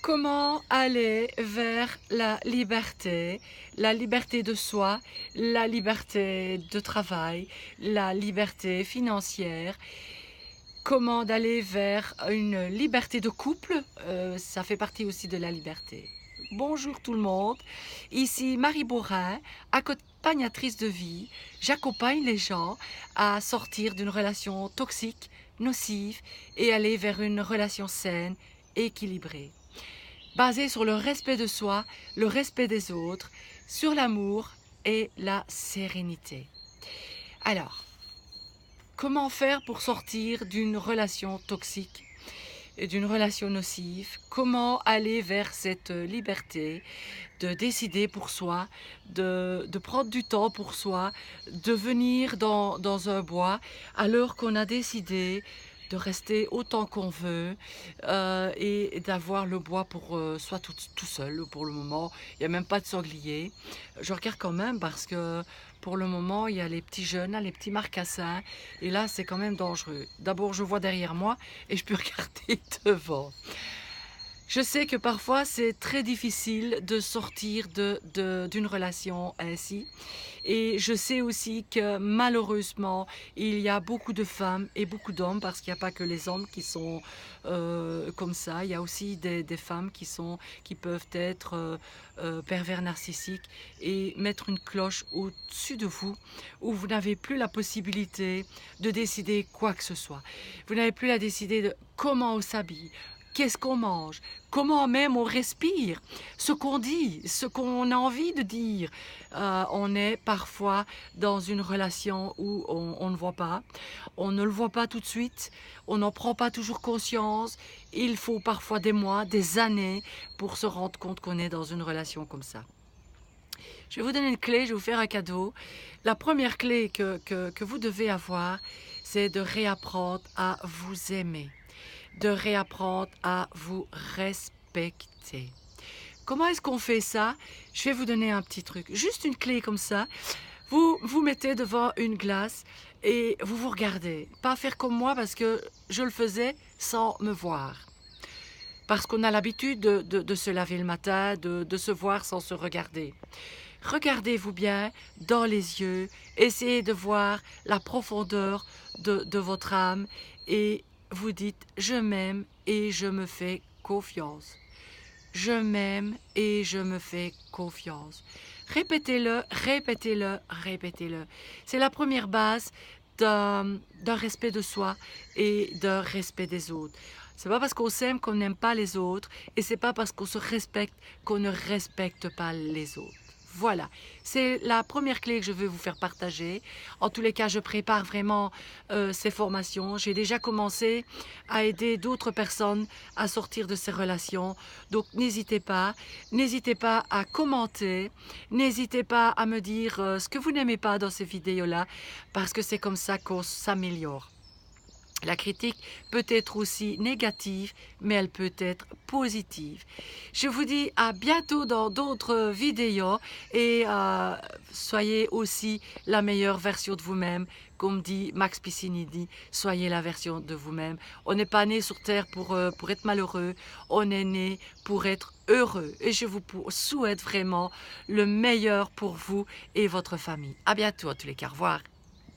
Comment aller vers la liberté de soi, la liberté de travail, la liberté financière, comment d'aller vers une liberté de couple, ça fait partie aussi de la liberté. Bonjour tout le monde, ici Marie Borin, accompagnatrice de vie. J'accompagne les gens à sortir d'une relation toxique, nocive et aller vers une relation saine, équilibrée, basée sur le respect de soi, le respect des autres, sur l'amour et la sérénité. Alors, comment faire pour sortir d'une relation toxique et d'une relation nocive? Comment aller vers cette liberté de décider pour soi, de prendre du temps pour soi, de venir dans un bois alors qu'on a décidé de rester autant qu'on veut et d'avoir le bois pour soi tout seul pour le moment. Il n'y a même pas de sanglier. Je regarde quand même parce que pour le moment, il y a les petits jeunes, les petits marcassins. Et là, c'est quand même dangereux. D'abord, je vois derrière moi et je peux regarder devant. Je sais que parfois, c'est très difficile de sortir d'une relation ainsi. Et je sais aussi que malheureusement, il y a beaucoup de femmes et beaucoup d'hommes, parce qu'il n'y a pas que les hommes qui sont comme ça. Il y a aussi des femmes qui peuvent être pervers narcissiques et mettre une cloche au-dessus de vous, où vous n'avez plus la possibilité de décider quoi que ce soit. Vous n'avez plus la décider de comment on s'habille, qu'est-ce qu'on mange, comment même on respire, ce qu'on dit, ce qu'on a envie de dire. On est parfois dans une relation où on ne voit pas, on ne le voit pas tout de suite, on n'en prend pas toujours conscience. Il faut parfois des mois, des années pour se rendre compte qu'on est dans une relation comme ça. Je vais vous donner une clé, je vais vous faire un cadeau. La première clé que vous devez avoir, c'est de réapprendre à vous aimer, de réapprendre à vous respecter. Comment est-ce qu'on fait ça? Je vais vous donner un petit truc, juste une clé comme ça. Vous vous mettez devant une glace et vous vous regardez. Pas faire comme moi parce que je le faisais sans me voir. Parce qu'on a l'habitude de se laver le matin, de se voir sans se regarder. Regardez-vous bien dans les yeux, essayez de voir la profondeur de votre âme et vous dites « je m'aime et je me fais confiance ». Je m'aime et je me fais confiance. Répétez-le, répétez-le, répétez-le. C'est la première base d'un respect de soi et d'un respect des autres. C'est pas parce qu'on s'aime qu'on n'aime pas les autres et c'est pas parce qu'on se respecte qu'on ne respecte pas les autres. Voilà, c'est la première clé que je veux vous faire partager. En tous les cas, je prépare vraiment ces formations. J'ai déjà commencé à aider d'autres personnes à sortir de ces relations. Donc n'hésitez pas à commenter, n'hésitez pas à me dire ce que vous n'aimez pas dans ces vidéos-là, parce que c'est comme ça qu'on s'améliore. La critique peut être aussi négative, mais elle peut être positive. Je vous dis à bientôt dans d'autres vidéos et soyez aussi la meilleure version de vous-même. Comme dit Max Piccinini, soyez la version de vous-même. On n'est pas né sur Terre pour être malheureux, on est né pour être heureux. Et je vous souhaite vraiment le meilleur pour vous et votre famille. À bientôt, à tous les cas. Au revoir.